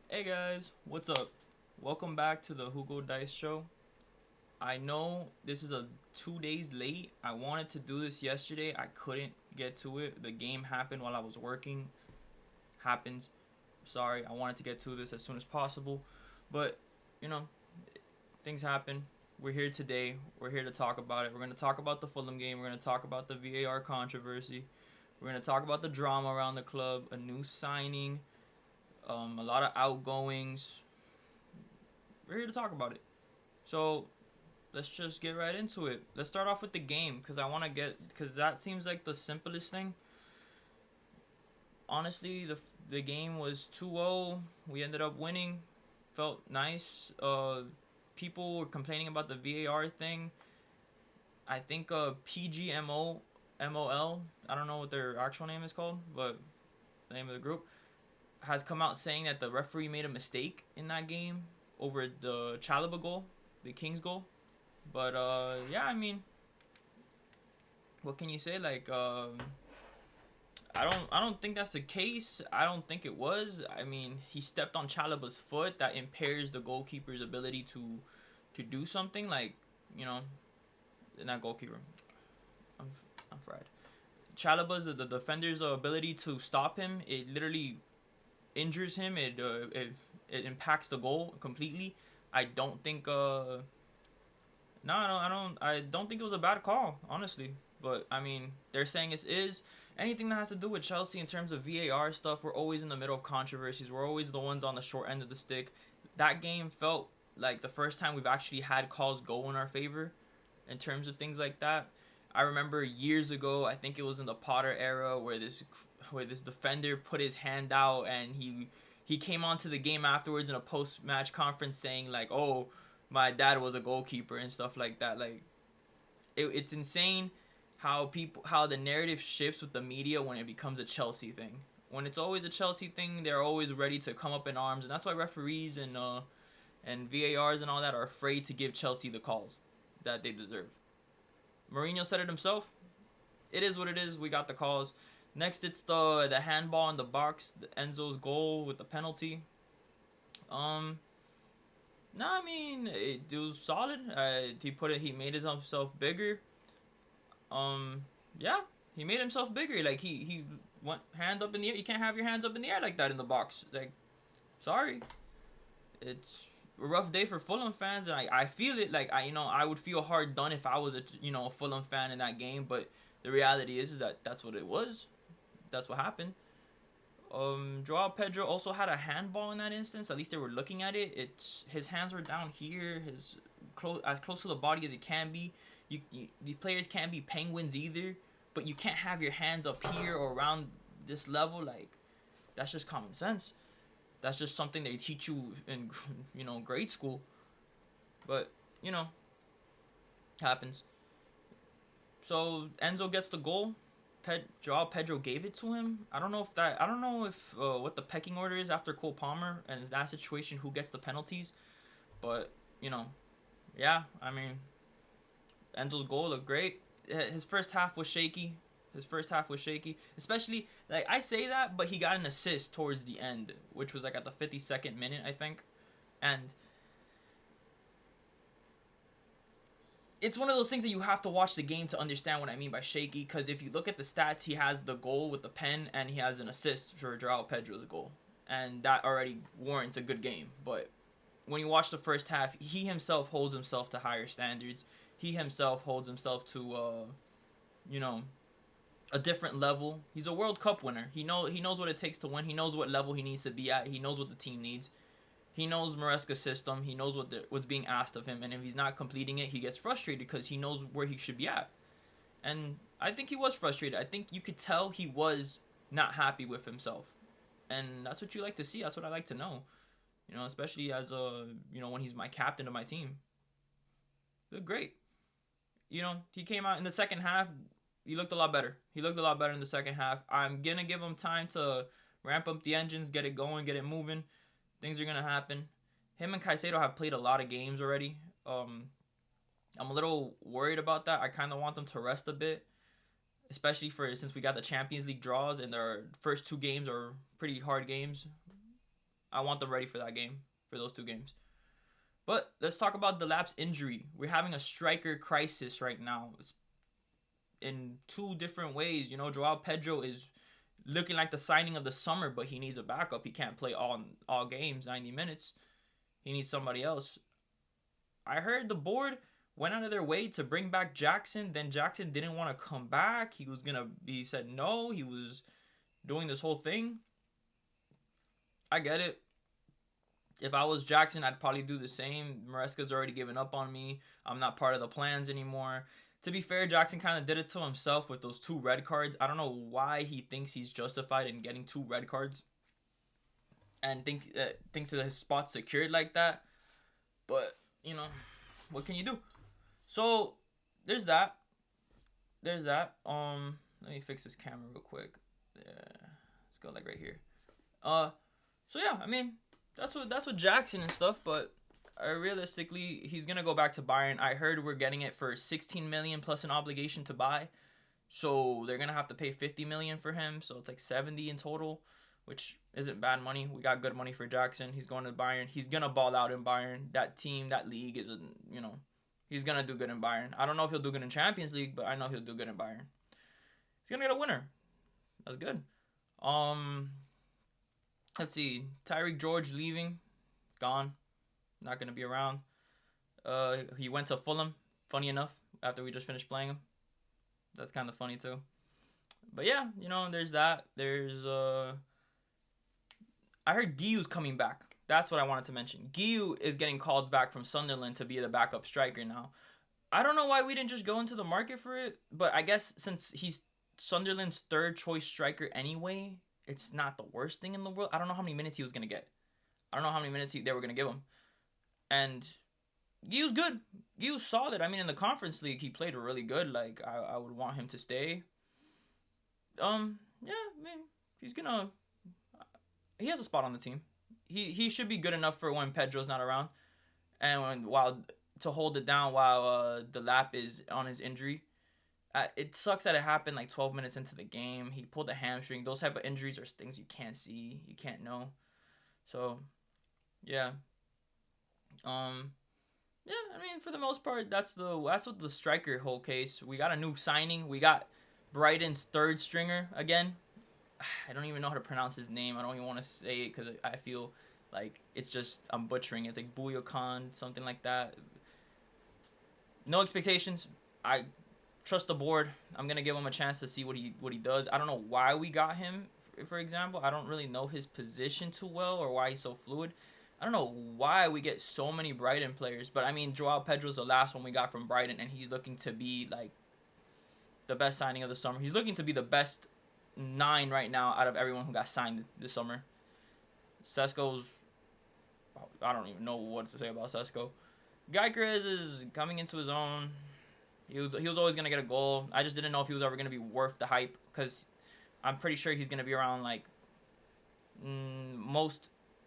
Hey guys, what's up? Welcome back to the Hugo Dice Show. I know this is a 2 days late. I wanted to do this yesterday. I couldn't get to it. The game happened while I was working. Happens. Sorry, I wanted to get to this as soon as possible. But, you know, things happen. We're here today. We're here to talk about it. We're going to talk about the Fulham game. We're going to talk about the VAR controversy. We're going to talk about the drama around the club, a new signing, a lot of outgoings. We're here to talk about it. So let's just get right into it. Let's start off with the game because that seems like the simplest thing. Honestly, the game was 2-0. We ended up winning. Felt nice. People were complaining about the VAR thing. I think PGMO MOL, I don't know what their actual name is called, but the name of the group has come out saying that the referee made a mistake in that game over the Chalaba goal, the Kings goal. But yeah, I mean, what can you say? Like, I don't think that's the case. I don't think it was. I mean, he stepped on Chalaba's foot that impairs the goalkeeper's ability to do something. Like, you know, not goalkeeper. I'm I'm fried. Chalaba's the defender's ability to stop him. It literally injures him. It impacts the goal completely. I don't think no, I don't think it was a bad call, honestly. But I mean, they're saying it is. Anything that has to do with Chelsea in terms of VAR stuff, we're always in the middle of controversies. We're always the ones on the short end of the stick. That game felt like the first time we've actually had calls go in our favor in terms of things like that. I remember years ago, I think it was in the Potter era, where this defender put his hand out and he came onto the game afterwards in a post match conference saying like, "Oh, my dad was a goalkeeper" and stuff like that. Like, it's insane how the narrative shifts with the media when it becomes a Chelsea thing. When it's always a Chelsea thing, they're always ready to come up in arms, and that's why referees and VARs and all that are afraid to give Chelsea the calls that they deserve. Mourinho said it himself. It is what it is. We got the calls. Next, it's the handball in the box, Enzo's goal with the penalty. Um, no, I mean it was solid. He made himself bigger. Um, yeah, he made himself bigger. Like he went hand up in the air. You can't have your hands up in the air like that in the box. Like, sorry, it's a rough day for Fulham fans, and I feel it. Like, I would feel hard done if I was a Fulham fan in that game. But the reality is that that's what it was. That's what happened. João Pedro also had a handball in that instance. At least they were looking at it. It's his hands were down here, his as close to the body as it can be. The players can't be penguins either, but you can't have your hands up here or around this level. Like, that's just common sense. That's just something they teach you in grade school. But happens. So Enzo gets the goal. Joao Pedro gave it to him. I don't know if what the pecking order is after Cole Palmer and in that situation who gets the penalties, but yeah. I mean, Enzo's goal looked great. His first half was shaky. Especially, like, I say that, but he got an assist towards the end, which was like at the 52nd minute, I think, and it's one of those things that you have to watch the game to understand what I mean by shaky. Because if you look at the stats, he has the goal with the pen and he has an assist for Joao Pedro's goal, and that already warrants a good game. But when you watch the first half, he himself holds himself to higher standards. He himself holds himself to you know, a different level. He's a World Cup winner. He knows what it takes to win. He knows what level he needs to be at. He knows what the team needs. He knows Maresca's system. He knows what's being asked of him, and if he's not completing it, he gets frustrated because he knows where he should be at. And I think he was frustrated. I think you could tell he was not happy with himself, and that's what you like to see. That's what I like to know. Especially as when he's my captain of my team. Looked great. He came out in the second half. He looked a lot better. He looked a lot better in the second half. I'm gonna give him time to ramp up the engines, get it going, get it moving. Things are gonna happen. Him and Caicedo have played a lot of games already. I'm a little worried about that. I kind of want them to rest a bit, especially since we got the Champions League draws and their first two games are pretty hard games. I want them ready for that game, for those 2 games. But let's talk about Delap's injury. We're having a striker crisis right now. It's in 2 different ways. You know, João Pedro is looking like the signing of the summer, but he needs a backup. He can't play all games, 90 minutes. He needs somebody else. I heard the board went out of their way to bring back Jackson. Then Jackson didn't want to come back. He said no. He was doing this whole thing. I get it. If I was Jackson, I'd probably do the same. Maresca's already given up on me. I'm not part of the plans anymore. To be fair, Jackson kind of did it to himself with those 2 red cards. I don't know why he thinks he's justified in getting 2 red cards and thinks that his spot's secured like that. But, you know, what can you do? So, there's that. Let me fix this camera real quick. Yeah, let's go like right here. So yeah, I mean, that's what Jackson and stuff, but realistically, he's gonna go back to Bayern. I heard we're getting it for 16 million plus an obligation to buy, so they're gonna have to pay 50 million for him. So it's like 70 in total, which isn't bad money. We got good money for Jackson. He's going to Bayern. He's gonna ball out in Bayern. That team, that league is, you know, he's gonna do good in Bayern. I don't know if he'll do good in Champions League, but I know he'll do good in Bayern. He's gonna get a winner. That's good. Let's see. Tyreek George leaving, gone. Not gonna be around. He went to Fulham. Funny enough, after we just finished playing him. That's kind of funny too. But yeah, you know, there's that. There's I heard Guiu's coming back. That's what I wanted to mention. Guiu is getting called back from Sunderland to be the backup striker now. I don't know why we didn't just go into the market for it, but I guess since he's Sunderland's 3rd choice striker anyway, it's not the worst thing in the world. I don't know how many minutes he was going to get. I don't know how many minutes they were going to give him. And Guiu's good. Guiu's solid. I mean, in the Conference League, he played really good. Like, I would want him to stay. Yeah, I mean, he has a spot on the team. He should be good enough for when Pedro's not around. And to hold it down while Delap is on his injury. It sucks that it happened like 12 minutes into the game. He pulled a hamstring. Those type of injuries are things you can't see. You can't know. So, yeah. Yeah, I mean, for the most part, that's what the striker whole case. We got a new signing. We got Brighton's 3rd stringer again. I don't even know how to pronounce his name. I don't even want to say it because I feel like it's just, I'm butchering it. It's like Buyokan, something like that. No expectations. I trust the board. I'm going to give him a chance to see what he does. I don't know why we got him, for example. I don't really know his position too well or why he's so fluid. I don't know why we get so many Brighton players. But, I mean, João Pedro's the last one we got from Brighton, and he's looking to be, like, the best signing of the summer. He's looking to be the best 9 right now out of everyone who got signed this summer. Sesko's, I don't even know what to say about Sesko. Gyökeres is coming into his own. He was always going to get a goal. I just didn't know if he was ever going to be worth the hype because I'm pretty sure he's going to be around like most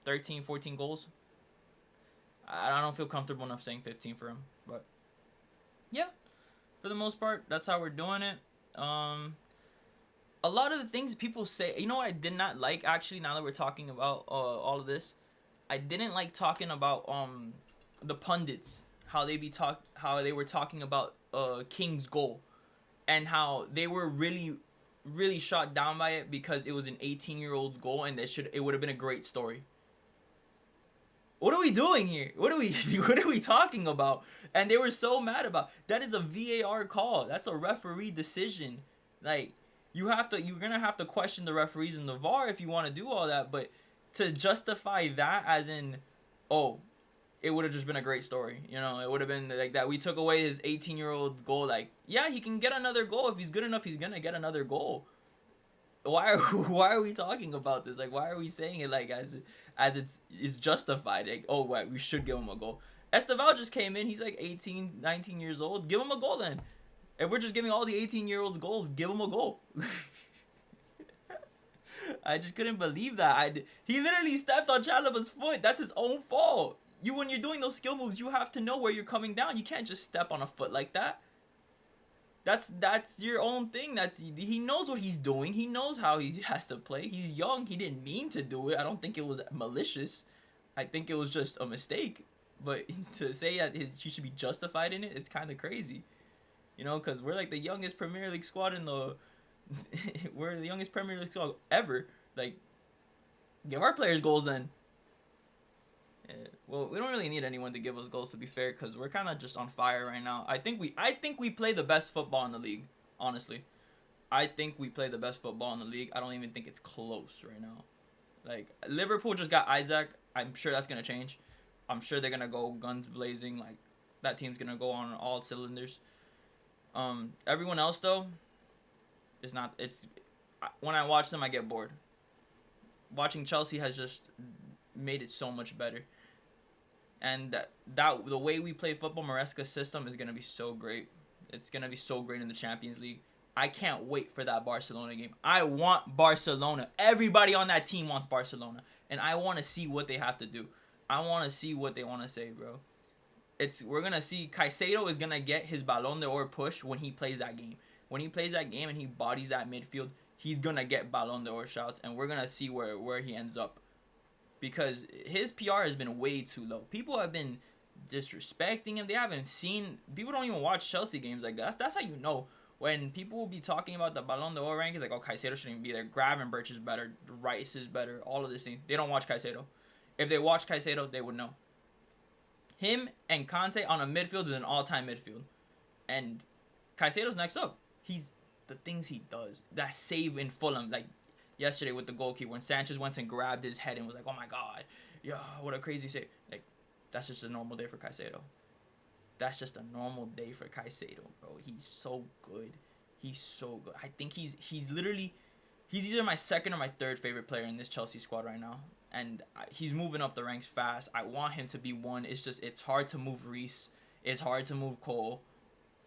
13, 14 goals. I don't feel comfortable enough saying 15 for him. But yeah, for the most part, that's how we're doing it. A lot of the things people say, you know what I did not like actually now that we're talking about all of this? I didn't like talking about the pundits, how they were talking about King's goal and how they were really really shot down by it because it was an 18-year-old's goal and it would have been a great story. What are we doing here? What are we talking about? And they were so mad about that. Is a VAR call. That's a referee decision. Like you're gonna have to question the referees and the VAR if you want to do all that. But to justify that as in, oh, it would have just been a great story. You know, it would have been like that. We took away his 18-year-old goal. Like, yeah, he can get another goal. If he's good enough, he's going to get another goal. Why are we talking about this? Like, why are we saying it like as it's justified? Like, oh, right, we should give him a goal. Esteval just came in. He's like 18, 19 years old. Give him a goal then. If we're just giving all the 18-year-olds goals, give him a goal. I just couldn't believe that. He literally stepped on Chalobah's foot. That's his own fault. When you're doing those skill moves, you have to know where you're coming down. You can't just step on a foot like that. That's your own thing. He knows what he's doing. He knows how he has to play. He's young. He didn't mean to do it. I don't think it was malicious. I think it was just a mistake. But to say that he should be justified in it, it's kind of crazy. You know, because we're like the youngest Premier League squad in the... we're the youngest Premier League squad ever. Like, give our players goals then. Yeah, well, we don't really need anyone to give us goals, to be fair, because we're kind of just on fire right now. I think we play the best football in the league, honestly. I think we play the best football in the league. I don't even think it's close right now. Like, Liverpool just got Isaac. I'm sure that's going to change. I'm sure they're going to go guns blazing. Like, that team's going to go on all cylinders. Everyone else, though, is not... When I watch them, I get bored. Watching Chelsea has just made it so much better. And that the way we play football, Maresca's system is going to be so great. It's going to be so great in the Champions League. I can't wait for that Barcelona game. I want Barcelona. Everybody on that team wants Barcelona. And I want to see what they have to do. I want to see what they want to say, bro. We're going to see Caicedo is going to get his Ballon d'Or push when he plays that game. When he plays that game and he bodies that midfield, he's going to get Ballon d'Or shouts. And we're going to see where he ends up. Because his PR has been way too low. People have been disrespecting him. They haven't seen... People don't even watch Chelsea games like that. That's how you know. When people will be talking about the Ballon d'Or rankings, like, oh, Caicedo shouldn't even be there. Gravenberch is better. Rice is better. All of this thing. They don't watch Caicedo. If they watch Caicedo, they would know. Him and Conte on a midfield is an all-time midfield. And Caicedo's next up. The things he does. That save in Fulham, like... Yesterday with the goalkeeper, when Sanchez went and grabbed his head and was like, oh my god, yeah, what a crazy save. Like, that's just a normal day for Caicedo. That's just a normal day for Caicedo, bro. He's so good. He's so good. I think he's either my second or my third favorite player in this Chelsea squad right now. And he's moving up the ranks fast. I want him to be one. It's hard to move Reece. It's hard to move Cole.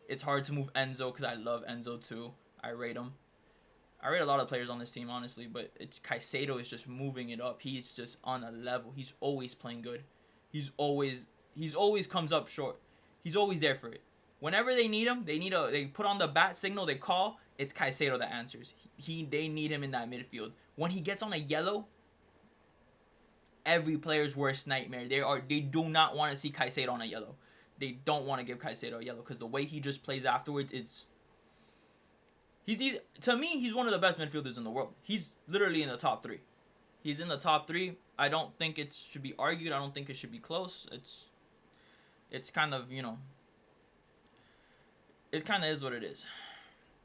It's hard to move Enzo because I love Enzo too. I rate him. I rate a lot of players on this team, honestly, but Caicedo is just moving it up. He's just on a level. He's always playing good. He's always comes up short. He's always there for it. Whenever they need him, they put on the bat signal, they call, it's Caicedo that answers. They need him in that midfield. When he gets on a yellow, every player's worst nightmare. They do not want to see Caicedo on a yellow. They don't want to give Caicedo a yellow because the way he just plays afterwards, to me, he's one of the best midfielders in the world. He's literally in the top 3. He's in the top 3. I don't think it should be argued. I don't think it should be close. It's kind of, you know, it kind of is what it is.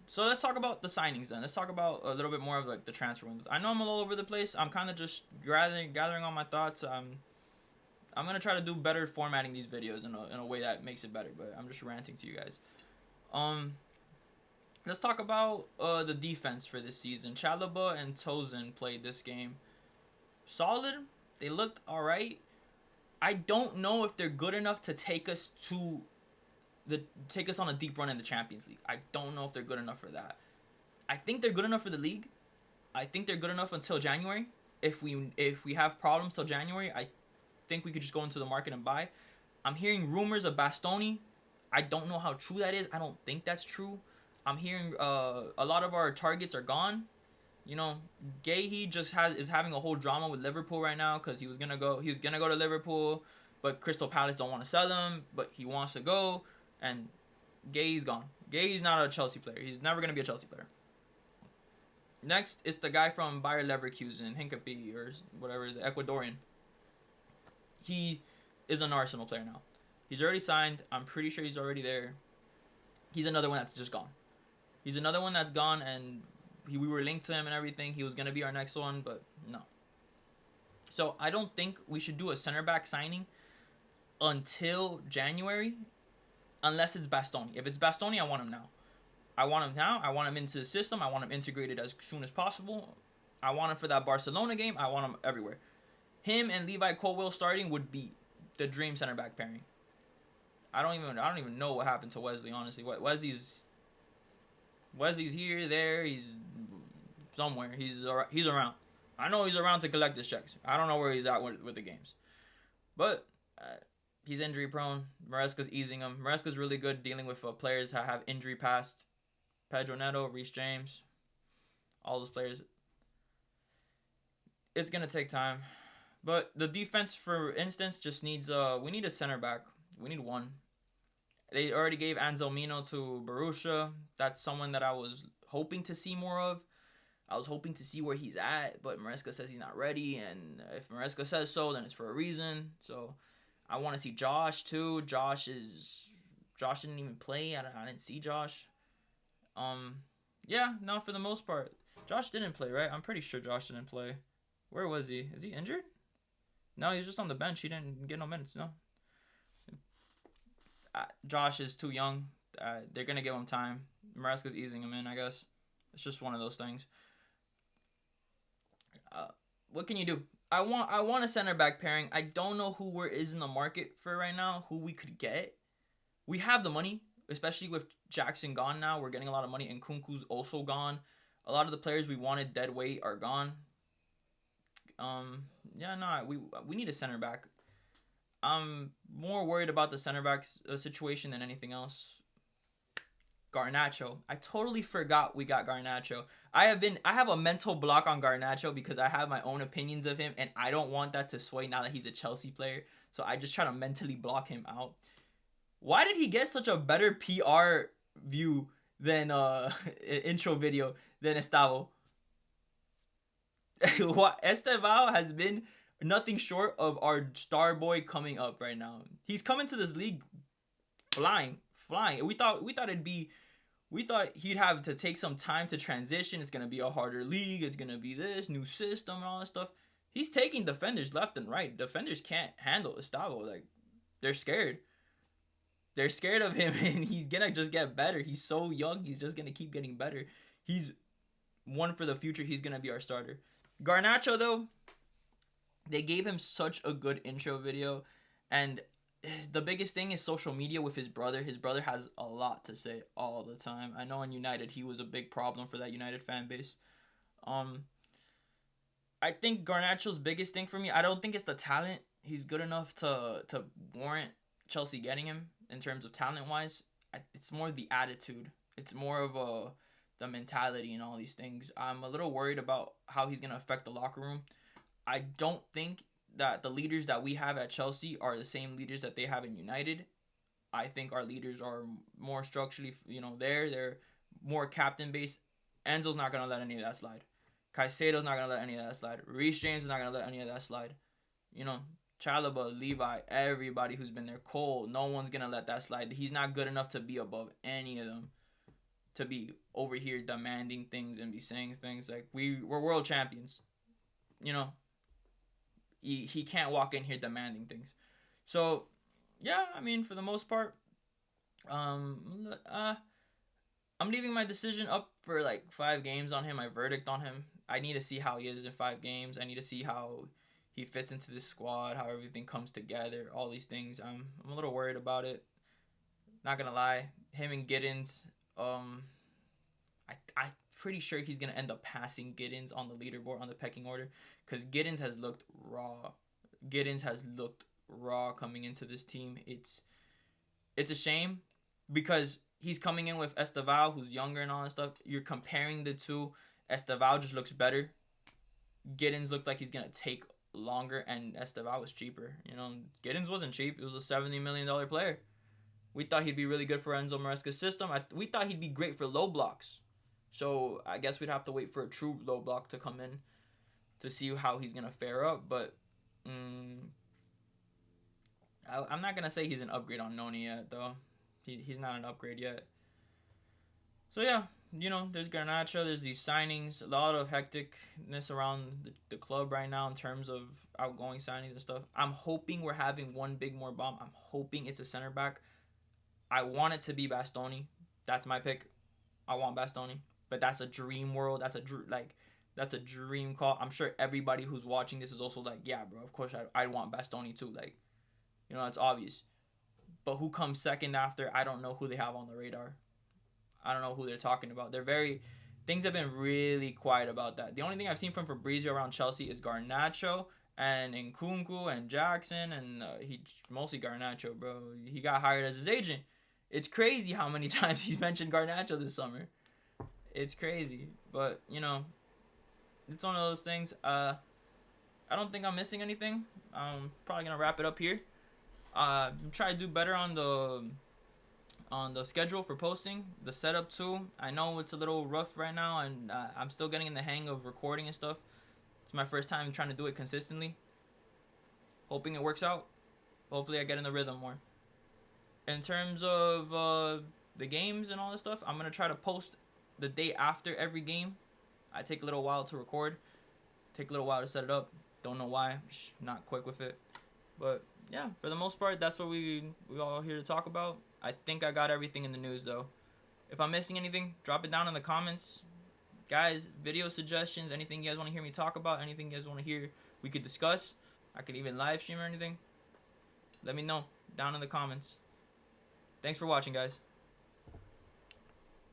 So let's talk about the signings then. Let's talk about a little bit more of like the transfer windows. I know I'm all over the place. I'm kind of just gathering all my thoughts. I'm going to try to do better formatting these videos in a way that makes it better, but I'm just ranting to you guys. Let's talk about the defense for this season. Chalobah and Tosin played this game. Solid. They looked all right. I don't know if they're good enough to take us on a deep run in the Champions League. I don't know if they're good enough for that. I think they're good enough for the league. I think they're good enough until January. If we have problems till January, I think we could just go into the market and buy. I'm hearing rumors of Bastoni. I don't know how true that is. I don't think that's true. I'm hearing a lot of our targets are gone. You know, Guehi is having a whole drama with Liverpool right now because he was gonna go to Liverpool, but Crystal Palace don't want to sell him, but he wants to go, and Guehi's gone. Guehi's not a Chelsea player. He's never gonna be a Chelsea player. Next, it's the guy from Bayer Leverkusen, Hincapie or whatever, the Ecuadorian. He is an Arsenal player now. He's already signed. I'm pretty sure he's already there. He's another one that's just gone. He's another one that's gone, and we were linked to him and everything. He was going to be our next one, but no. So I don't think we should do a center back signing until January, unless it's Bastoni. If it's Bastoni, I want him now. I want him now. I want him into the system. I want him integrated as soon as possible. I want him for that Barcelona game. I want him everywhere. Him and Levi Colwill starting would be the dream center back pairing. I don't even know what happened to Wesley, honestly. Wesley's here, there, he's somewhere. He's around. I know he's around to collect his checks. I don't know where he's at with the games. But he's injury prone. Maresca's easing him. Maresca's really good dealing with players that have injury past. Pedro Neto, Reece James, all those players. It's going to take time. But the defense, for instance, just needs we need a center back. We need one. They already gave Anselmino to Borussia. That's someone that I was hoping to see more of. I was hoping to see where he's at, but Maresca says he's not ready, and if Maresca says so, then it's for a reason. So I want to see Josh too. Josh didn't even play. I didn't see Josh. Yeah, no, for the most part, Josh didn't play, right? I'm pretty sure Josh didn't play. Where was he? Is he injured? No, he was just on the bench. He didn't get no minutes. No. Josh is too young. They're gonna give him time. Maresca's easing him in, I guess. It's just one of those things. What can you do? I want a center back pairing. I don't know who is in the market for right now, who we could get. We have the money, especially with Jackson gone now. We're getting a lot of money, and Kunku's also gone. A lot of the players we wanted dead weight are gone. Yeah, no, we need a center back. I'm more worried about the center back situation than anything else. Garnacho. I totally forgot we got Garnacho. I have a mental block on Garnacho because I have my own opinions of him, and I don't want that to sway now that he's a Chelsea player. So I just try to mentally block him out. Why did he get such a better PR view than intro video than Estavo? Estevao has been nothing short of our star boy coming up right now. He's coming to this league flying. We thought he'd have to take some time to transition. It's gonna be a harder league. It's gonna be this new system and all that stuff. He's taking defenders left and right. Defenders can't handle Estavo. Like, they're scared. They're scared of him, and he's gonna just get better. He's so young. He's just gonna keep getting better. He's one for the future. He's gonna be our starter. Garnacho, though, they gave him such a good intro video, and the biggest thing is social media with his brother. His brother has a lot to say all the time. I know in United he was a big problem for that United fan base. I think Garnacho's biggest thing for me, I don't think it's the talent. He's good enough to warrant Chelsea getting him in terms of talent-wise. It's more the attitude. It's more of the mentality and all these things. I'm a little worried about how he's going to affect the locker room. I don't think that the leaders that we have at Chelsea are the same leaders that they have in United. I think our leaders are more structurally, they're more captain-based. Enzo's not going to let any of that slide. Caicedo's not going to let any of that slide. Reece James is not going to let any of that slide. Chalobah, Levi, everybody who's been there. Cole, no one's going to let that slide. He's not good enough to be above any of them. To be over here demanding things and be saying things like, we're world champions. He can't walk in here demanding things. So, yeah, I mean, for the most part, I'm leaving my decision up for like 5 games on him, my verdict on him. I need to see how he is in 5 games. I need to see how he fits into this squad, how everything comes together, all these things. I'm a little worried about it. Not going to lie. Him and Giddens, I'm pretty sure he's going to end up passing Giddens on the leaderboard, on the pecking order, because Giddens has looked raw. Giddens has looked raw coming into this team. It's a shame because he's coming in with Estevao, who's younger and all that stuff. You're comparing the two. Estevao just looks better. Giddens looked like he's going to take longer, and Estevao was cheaper. Giddens wasn't cheap. It was a $70 million player. We thought he'd be really good for Enzo Maresca's system. We thought he'd be great for low blocks. So I guess we'd have to wait for a true low block to come in to see how he's going to fare up. But I'm not going to say he's an upgrade on Noni yet, though. He's not an upgrade yet. So, yeah, there's Garnacho. There's these signings. A lot of hecticness around the club right now in terms of outgoing signings and stuff. I'm hoping we're having one big more bomb. I'm hoping it's a center back. I want it to be Bastoni. That's my pick. I want Bastoni. But that's a dream world. That's a dream call. I'm sure everybody who's watching this is also like, yeah, bro, of course I want Bastoni too. Like, it's obvious. But who comes second after? I don't know who they have on the radar. I don't know who they're talking about. Things have been really quiet about that. The only thing I've seen from Fabrizio around Chelsea is Garnacho and Nkunku and Jackson, and mostly Garnacho, bro. He got hired as his agent. It's crazy how many times he's mentioned Garnacho this summer. It's crazy, but you know, it's one of those things. I don't think I'm missing anything. I'm probably gonna wrap it up here. Try to do better on the schedule for posting, the setup too. I know it's a little rough right now, and I'm still getting in the hang of recording and stuff. It's my first time trying to do it consistently. Hoping it works out. Hopefully I get in the rhythm more. In terms of the games and all this stuff, I'm gonna try to post the day after every game. I take a little while to record, take a little while to set it up. Don't know why, not quick with it. But yeah, for the most part, that's what we all here to talk about. I think I got everything in the news though. If I'm missing anything, drop it down in the comments. Guys, video suggestions, anything you guys want to hear me talk about, anything you guys want to hear we could discuss. I could even live stream or anything. Let me know down in the comments. Thanks for watching, guys.